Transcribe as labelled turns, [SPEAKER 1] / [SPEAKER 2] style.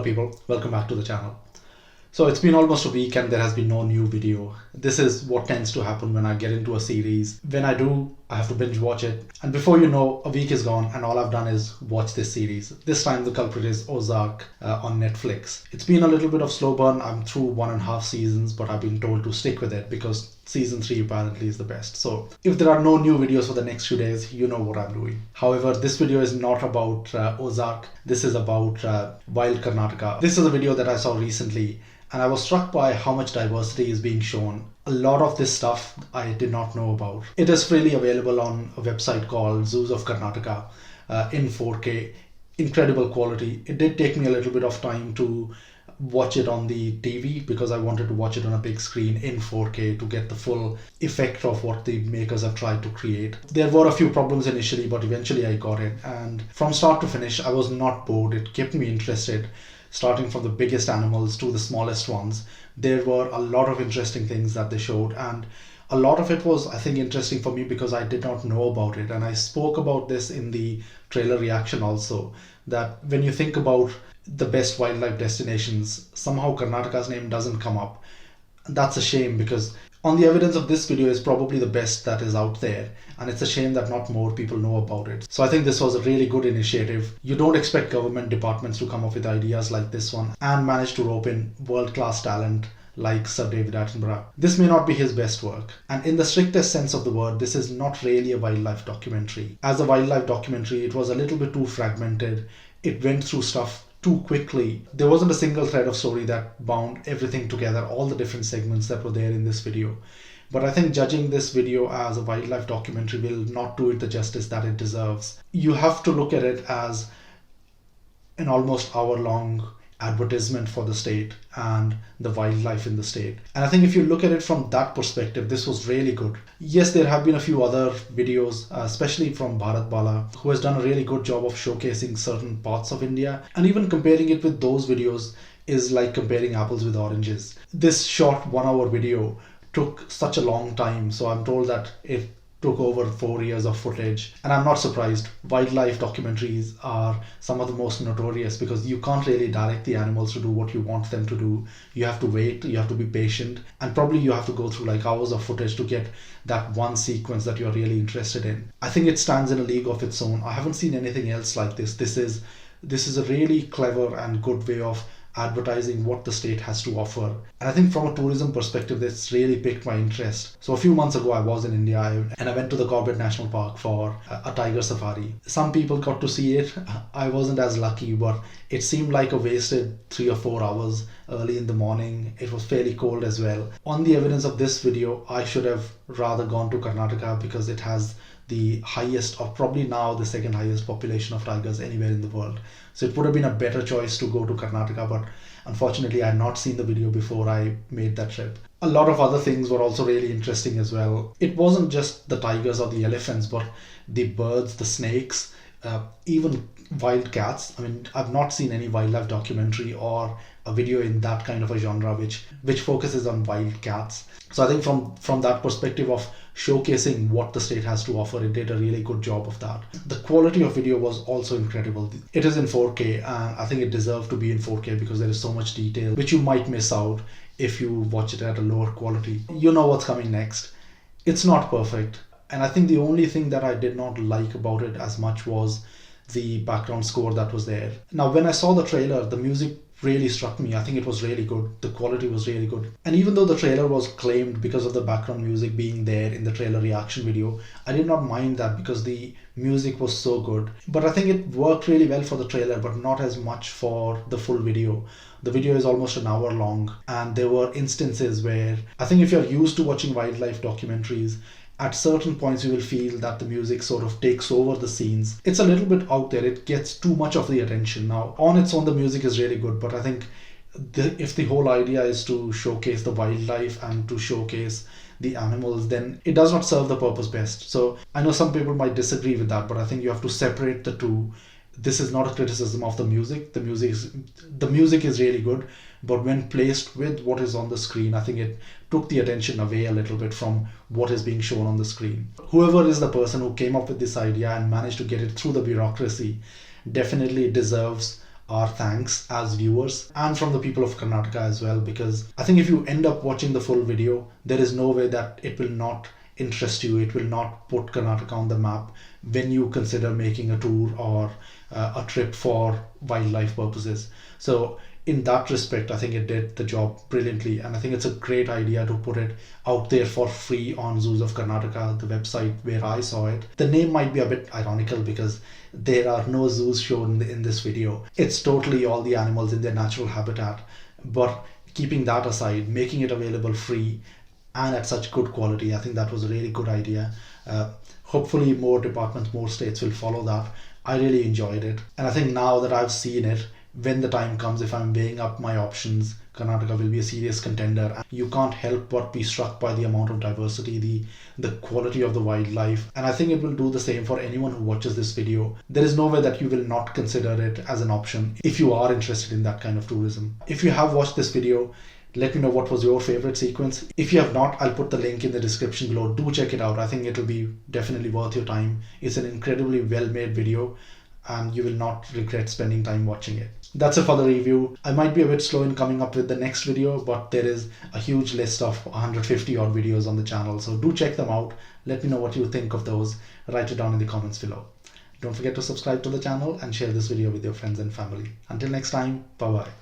[SPEAKER 1] people, welcome back to the channel. So it's been almost a week and there has been no new video. This is what tends to happen when I get into a series. When I do, I have to binge watch it. And before you know, a week is gone and all I've done is watch this series. This time the culprit is Ozark on Netflix. It's been a little bit of slow burn. I'm through 1.5 seasons, but I've been told to stick with it because season 3 apparently is the best. So if there are no new videos for the next few days, you know what I'm doing. However, this video is not about Ozark. This is about Wild Karnataka. This is a video that I saw recently and I was struck by how much diversity is being shown. A lot of this stuff I did not know about. It is freely available on a website called Zoos of Karnataka in 4K. Incredible quality. It did take me a little bit of time to watch it on the TV because I wanted to watch it on a big screen in 4K to get the full effect of what the makers have tried to create. There were a few problems initially, but eventually I got it. And from start to finish, I was not bored. It kept me interested. Starting from the biggest animals to the smallest ones, there were a lot of interesting things that they showed, and a lot of it was, I think, interesting for me because I did not know about it. And I spoke about this in the trailer reaction also, that when you think about the best wildlife destinations, somehow Karnataka's name doesn't come up. That's a shame because on the evidence of this video is probably the best that is out there, and it's a shame that not more people know about it. So I think this was a really good initiative. You don't expect government departments to come up with ideas like this one and manage to rope in world-class talent like Sir David Attenborough. This may not be his best work, and in the strictest sense of the word, this is not really a wildlife documentary. As a wildlife documentary, it was a little bit too fragmented. It went through stuff too quickly. There wasn't a single thread of story that bound everything together, all the different segments that were there in this video. But I think judging this video as a wildlife documentary will not do it the justice that it deserves. You have to look at it as an almost hour-long advertisement for the state and the wildlife in the state. And I think if you look at it from that perspective, this was really good. Yes, there have been a few other videos, especially from Bharat Bala, who has done a really good job of showcasing certain parts of India, and even comparing it with those videos is like comparing apples with oranges. This short 1-hour video took such a long time, so I'm told that it took over 4 years of footage, and I'm not surprised. Wildlife documentaries are some of the most notorious because you can't really direct the animals to do what you want them to do. You have to wait, you have to be patient, and probably you have to go through like hours of footage to get that one sequence that you're really interested in. I think it stands in a league of its own. I haven't seen anything else like this. This is a really clever and good way of advertising what the state has to offer. And I think from a tourism perspective, this really piqued my interest. So a few months ago, I was in India and I went to the Corbett National Park for a tiger safari. Some people got to see it. I wasn't as lucky, but it seemed like a wasted 3 or 4 hours early in the morning. It was fairly cold as well. On the evidence of this video, I should have rather gone to Karnataka because it has the highest, or probably now the second highest population of tigers anywhere in the world. So it would have been a better choice to go to Karnataka, but unfortunately I had not seen the video before I made that trip. A lot of other things were also really interesting as well. It wasn't just the tigers or the elephants, but the birds, the snakes, even wild cats. I mean, I've not seen any wildlife documentary or a video in that kind of a genre which focuses on wild cats. So I think from that perspective of showcasing what the state has to offer, it did a really good job of that. The quality of video was also incredible. It is in 4K and I think it deserved to be in 4K because there is so much detail which you might miss out if you watch it at a lower quality. You know what's coming next. It's not perfect. And I think the only thing that I did not like about it as much was the background score that was there. Now, when I saw the trailer, the music really struck me. I think it was really good. The quality was really good. And even though the trailer was claimed because of the background music being there in the trailer reaction video, I did not mind that because the music was so good. But I think it worked really well for the trailer, but not as much for the full video. The video is almost an hour long, and there were instances where I think if you're used to watching wildlife documentaries, at certain points you will feel that the music sort of takes over the scenes. It's a little bit out there. It gets too much of the attention. Now, on its own, the music is really good, but I think if the whole idea is to showcase the wildlife and to showcase the animals, then it does not serve the purpose best. So I know some people might disagree with that, but I think you have to separate the two. This is not a criticism of the music. The music is really good, but when placed with what is on the screen, I think it took the attention away a little bit from what is being shown on the screen. Whoever is the person who came up with this idea and managed to get it through the bureaucracy definitely deserves our thanks as viewers, and from the people of Karnataka as well, because I think if you end up watching the full video, there is no way that it will not interest you, it will not put Karnataka on the map when you consider making a tour or a trip for wildlife purposes. So in that respect, I think it did the job brilliantly, and I think it's a great idea to put it out there for free on Zoos of Karnataka, the website where I saw it. The name might be a bit ironical because there are no zoos shown in this video. It's totally all the animals in their natural habitat. But keeping that aside, making it available free and at such good quality, I think that was a really good idea. Hopefully more departments, more states will follow that. I really enjoyed it, and I think now that I've seen it, when the time comes, if I'm weighing up my options, Karnataka will be a serious contender. You can't help but be struck by the amount of diversity, the quality of the wildlife, and I think it will do the same for anyone who watches this video. There is no way that you will not consider it as an option if you are interested in that kind of tourism. If you have watched this video, let me know what was your favorite sequence. If you have not, I'll put the link in the description below. Do check it out. I think it'll be definitely worth your time. It's an incredibly well-made video, and you will not regret spending time watching it. That's it for the review. I might be a bit slow in coming up with the next video, but there is a huge list of 150 odd videos on the channel, so do check them out. Let me know what you think of those. Write it down in the comments below. Don't forget to subscribe to the channel and share this video with your friends and family. Until next time, bye bye.